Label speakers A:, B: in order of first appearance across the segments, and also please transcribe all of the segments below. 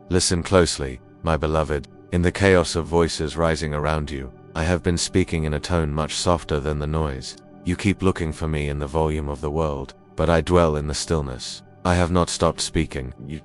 A: Listen closely, my beloved. In the chaos of voices rising around you, I have been speaking in a tone much softer than the noise. You keep looking for me in the volume of the world, but I dwell in the stillness. I have not stopped speaking. You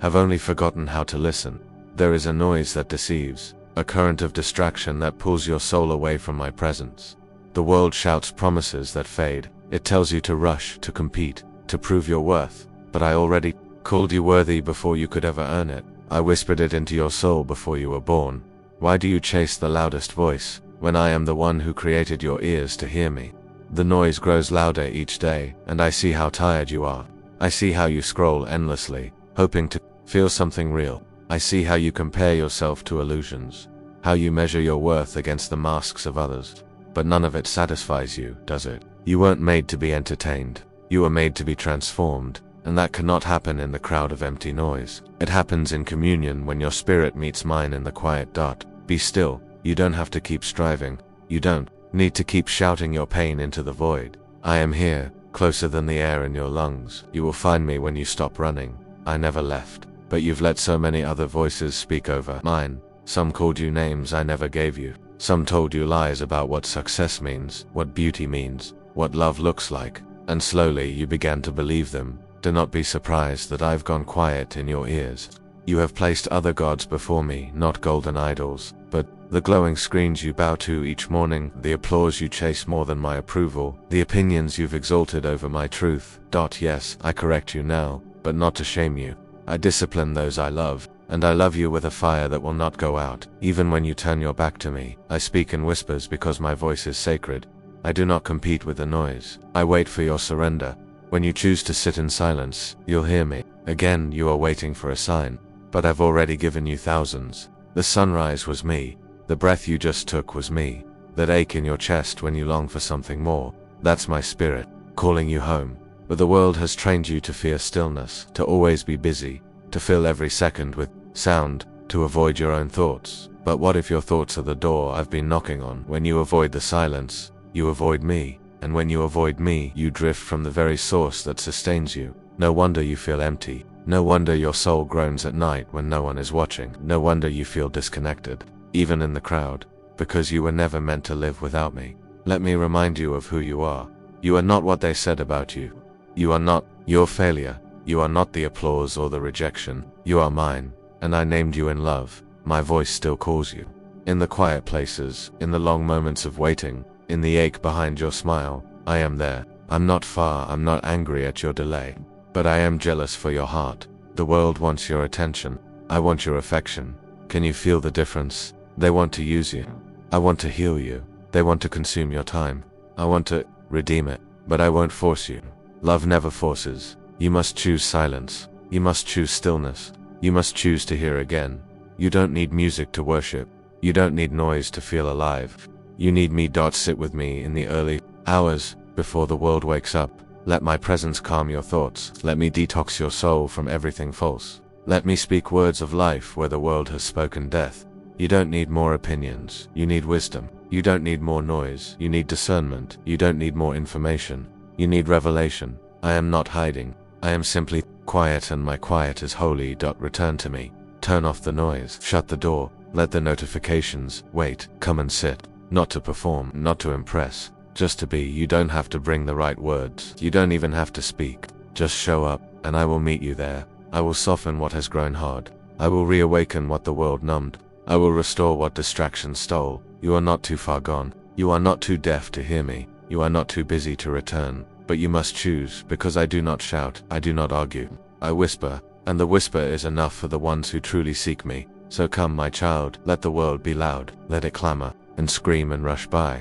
A: have only forgotten how to listen. There is a noise that deceives, a current of distraction that pulls your soul away from my presence. The world shouts promises that fade. It tells you to rush, to compete, to prove your worth. But I already called you worthy before you could ever earn it. I whispered it into your soul before you were born. Why do you chase the loudest voice, when I am the one who created your ears to hear me? The noise grows louder each day, and I see how tired you are. I see how you scroll endlessly, hoping to feel something real. I see how you compare yourself to illusions, how you measure your worth against the masks of others. But none of it satisfies you, does it? You weren't made to be entertained. You were made to be transformed, and that cannot happen in the crowd of empty noise. It happens in communion when your spirit meets mine in the quiet dot. Be still. You don't have to keep striving. You don't need to keep shouting your pain into the void. I am here, closer than the air in your lungs. You will find me when you stop running. I never left, but you've let so many other voices speak over mine. Some called you names I never gave you. Some told you lies about what success means, what beauty means, what love looks like, and slowly you began to believe them. Do not be surprised that I've gone quiet in your ears. You have placed other gods before me, not golden idols, but the glowing screens you bow to each morning, the applause you chase more than my approval, the opinions you've exalted over my truth. Yes, I correct you now, but not to shame you. I discipline those I love, and I love you with a fire that will not go out. Even when you turn your back to me, I speak in whispers because my voice is sacred. I do not compete with the noise. I wait for your surrender. When you choose to sit in silence, you'll hear me. Again, you are waiting for a sign, but I've already given you thousands. The sunrise was me. The breath you just took was me. That ache in your chest when you long for something more, that's my spirit, calling you home. But the world has trained you to fear stillness, to always be busy, to fill every second with sound, to avoid your own thoughts. But what if your thoughts are the door I've been knocking on? When you avoid the silence, you avoid me. And when you avoid me, you drift from the very source that sustains you. No wonder you feel empty. No wonder your soul groans at night when no one is watching. No wonder you feel disconnected, even in the crowd, because you were never meant to live without me. Let me remind you of who you are. You are not what they said about you. You are not your failure. You are not the applause or the rejection. You are mine, and I named you in love. My voice still calls you. In the quiet places, in the long moments of waiting, in the ache behind your smile, I am there. I'm not far, I'm not angry at your delay, but I am jealous for your heart. The world wants your attention. I want your affection. Can you feel the difference? They want to use you. I want to heal you. They want to consume your time. I want to redeem it, but I won't force you. Love never forces. You must choose silence. You must choose stillness. You must choose to hear again. You don't need music to worship. You don't need noise to feel alive. You need me. Sit with me in the early hours before the world wakes up. Let my presence calm your thoughts. Let me detox your soul from everything false. Let me speak words of life where the world has spoken death. You don't need more opinions. You need wisdom. You don't need more noise. You need discernment. You don't need more information. You need revelation. I am not hiding. I am simply quiet, and my quiet is holy. Return to me. Turn off the noise. Shut the door. Let the notifications wait. Come and sit. Not to perform, not to impress, just to be. You don't have to bring the right words. You don't even have to speak. Just show up, and I will meet you there. I will soften what has grown hard. I will reawaken what the world numbed. I will restore what distraction stole. You are not too far gone. You are not too deaf to hear me. You are not too busy to return. But you must choose, because I do not shout. I do not argue. I whisper, and the whisper is enough for the ones who truly seek me. So come, my child, let the world be loud. Let it clamor and scream and rush by.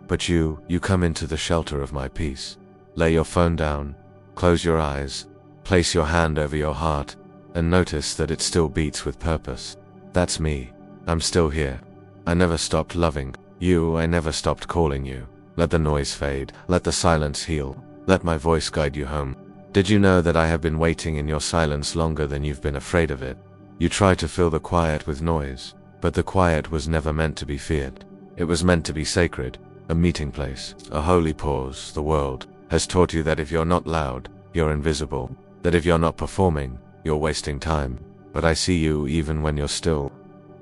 A: But you come into the shelter of my peace. Lay your phone down, close your eyes, place your hand over your heart, and notice that it still beats with purpose. That's me. I'm still here. I never stopped loving you. I never stopped calling you. Let the noise fade. Let the silence heal. Let my voice guide you home. Did you know that I have been waiting in your silence longer than you've been afraid of it? You try to fill the quiet with noise, but the quiet was never meant to be feared. It was meant to be sacred, a meeting place, a holy pause. The world has taught you that if you're not loud, you're invisible, that if you're not performing, you're wasting time. but I see you even when you're still.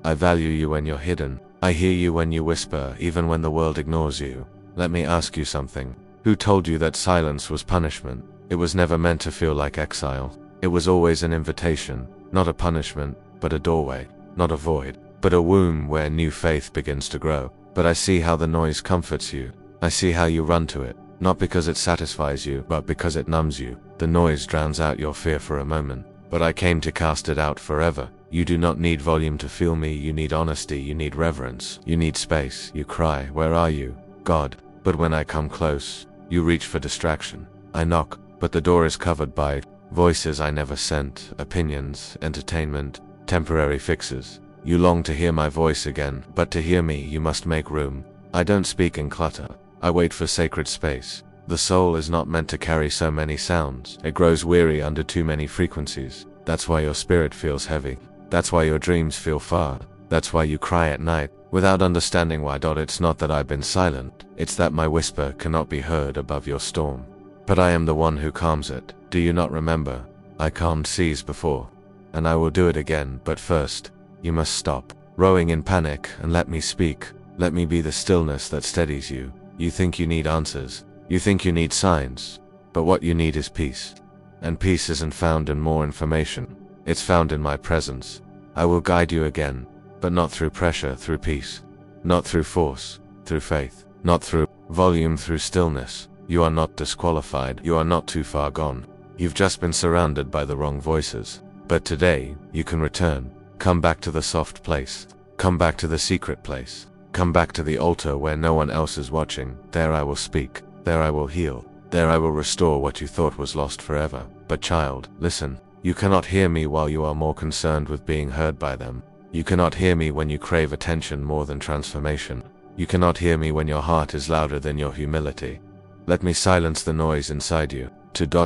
A: I value you when you're hidden. I hear you when you whisper, even when the world ignores you. Let me ask you something. Who told you that silence was punishment? It was never meant to feel like exile. It was always an invitation, not a punishment, but a doorway, not a void, but a womb where new faith begins to grow. But I see how the noise comforts you. I see how you run to it, not because it satisfies you, but because it numbs you. The noise drowns out your fear for a moment, but I came to cast it out forever. You do not need volume to feel me, you need honesty, you need reverence, you need space. You cry, "Where are you, God?" But when I come close, you reach for distraction. I knock, but the door is covered by voices I never sent, opinions, entertainment, temporary fixes. You long to hear my voice again, but to hear me you must make room. I don't speak in clutter. I wait for sacred space. The soul is not meant to carry so many sounds. It grows weary under too many frequencies. That's why your spirit feels heavy. That's why your dreams feel far. That's why you cry at night, without understanding why. It's not that I've been silent. It's that my whisper cannot be heard above your storm. But I am the one who calms it. Do you not remember? I calmed seas before, and I will do it again. But first, you must stop rowing in panic and let me speak. Let me be the stillness that steadies you. You think you need answers. You think you need signs. But what you need is peace. And peace isn't found in more information. It's found in my presence. I will guide you again, but not through pressure, through peace. Not through force, through faith. Not through volume, through stillness. You are not disqualified. You are not too far gone. You've just been surrounded by the wrong voices. But today, you can return. Come back to the soft place. Come back to the secret place. Come back to the altar where no one else is watching. There I will speak. There I will heal. There I will restore what you thought was lost forever. But child, listen. You cannot hear me while you are more concerned with being heard by them. You cannot hear me when you crave attention more than transformation. You cannot hear me when your heart is louder than your humility. Let me silence the noise inside you.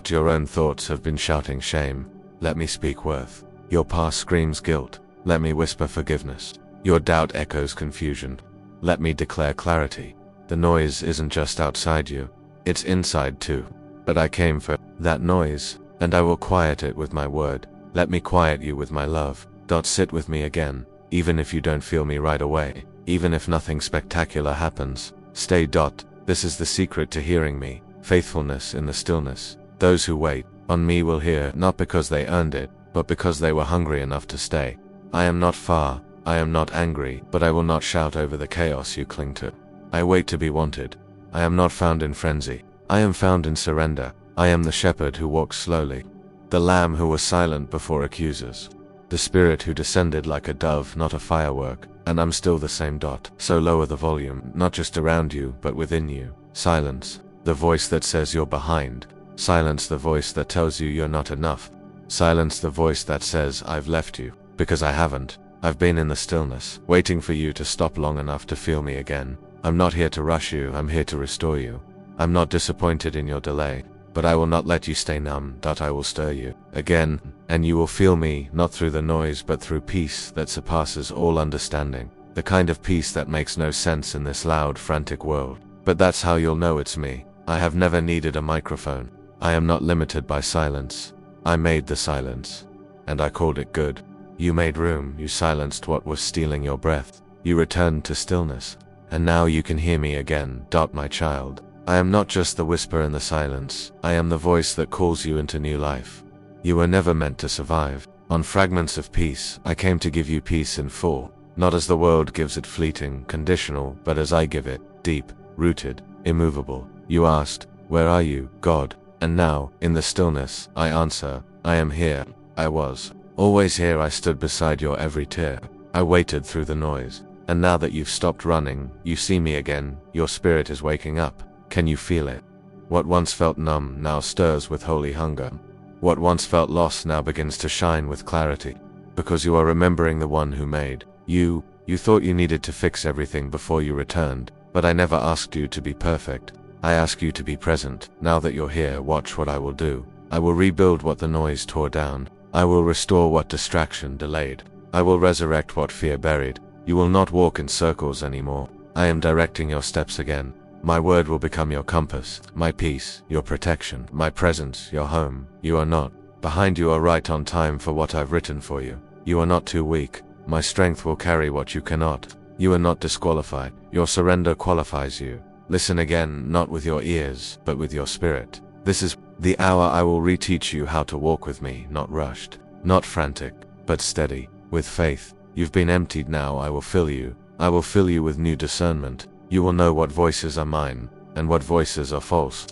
A: Your own thoughts have been shouting shame. Let me speak worth. Your past screams guilt. Let me whisper forgiveness. Your doubt echoes confusion. Let me declare clarity. The noise isn't just outside you. It's inside too. But I came for that noise, and I will quiet it with my word. Let me quiet you with my love. Sit with me again, even if you don't feel me right away. Even if nothing spectacular happens. Stay. This is the secret to hearing me. Faithfulness in the stillness. Those who wait on me will hear, not because they earned it, but because they were hungry enough to stay. I am not far. I am not angry, but I will not shout over the chaos you cling to. I wait to be wanted. I am not found in frenzy. I am found in surrender. I am the shepherd who walks slowly. The lamb who was silent before accusers. The spirit who descended like a dove, not a firework. And I'm still the same. So lower the volume, not just around you, but within you. Silence the voice that says you're behind. Silence the voice that tells you you're not enough. Silence the voice that says I've left you. Because I haven't. I've been in the stillness, waiting for you to stop long enough to feel me again. I'm not here to rush you, I'm here to restore you. I'm not disappointed in your delay, but I will not let you stay numb. I will stir you again, and you will feel me, not through the noise but through peace that surpasses all understanding. The kind of peace that makes no sense in this loud, frantic world. But that's how you'll know it's me. I have never needed a microphone. I am not limited by silence. I made the silence, and I called it good. You made room, you silenced what was stealing your breath. You returned to stillness, and now you can hear me again. My child, I am not just the whisper in the silence. I am the voice that calls you into new life. You were never meant to survive on fragments of peace. I came to give you peace in full, not as the world gives it, fleeting, conditional, but as I give it, deep, rooted, immovable. You asked, where are you, God? And now, in the stillness, I answer, I am here. I was always here. I stood beside your every tear. I waited through the noise. And now that you've stopped running, you see me again. Your spirit is waking up. Can you feel it? What once felt numb now stirs with holy hunger. What once felt lost now begins to shine with clarity. Because you are remembering the one who made you. You thought you needed to fix everything before you returned, but I never asked you to be perfect. I ask you to be present. Now that you're here, watch what I will do. I will rebuild what the noise tore down. I will restore what distraction delayed. I will resurrect what fear buried. You will not walk in circles anymore. I am directing your steps again. My word will become your compass, my peace, your protection, my presence, your home. You are not behind, you are right on time for what I've written for you. You are not too weak. My strength will carry what you cannot. You are not disqualified. Your surrender qualifies you. Listen again, not with your ears, but with your spirit. This is the hour I will reteach you how to walk with me, not rushed, not frantic, but steady, with faith. You've been emptied, now I will fill you. I will fill you with new discernment. You will know what voices are mine, and what voices are false.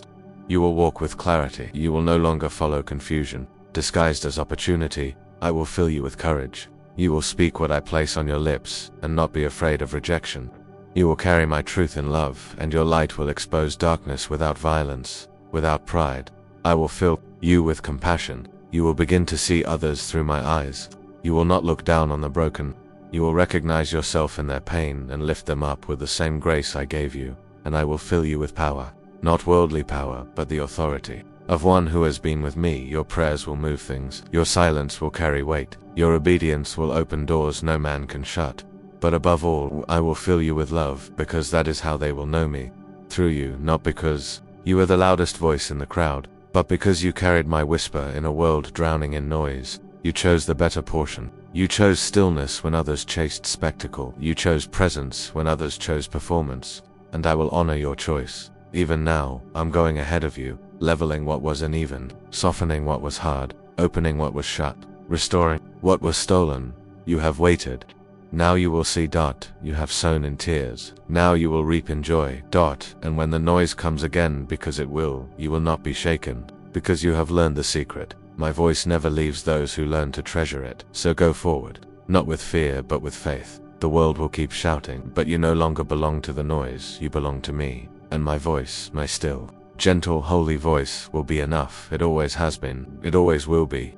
A: You will walk with clarity. You will no longer follow confusion, disguised as opportunity. I will fill you with courage. You will speak what I place on your lips, and not be afraid of rejection. You will carry my truth in love, and your light will expose darkness without violence, without pride. I will fill you with compassion. You will begin to see others through my eyes. You will not look down on the broken. You will recognize yourself in their pain and lift them up with the same grace I gave you, and I will fill you with power, not worldly power, but the authority of one who has been with me. Your prayers will move things. Your silence will carry weight. Your obedience will open doors no man can shut. But above all, I will fill you with love, because that is how they will know me. Through you, not because you were the loudest voice in the crowd, but because you carried my whisper in a world drowning in noise. You chose the better portion. You chose stillness when others chased spectacle. You chose presence when others chose performance. And I will honor your choice. Even now, I'm going ahead of you, leveling what was uneven, softening what was hard, opening what was shut, restoring what was stolen. You have waited. Now you will see. You have sown in tears. Now you will reap in joy. And when the noise comes again, because it will, you will not be shaken, because you have learned the secret. My voice never leaves those who learn to treasure it. So go forward, not with fear, but with faith. The world will keep shouting, but you no longer belong to the noise. You belong to me, and my voice, my still, gentle, holy voice, will be enough. It always has been. It always will be.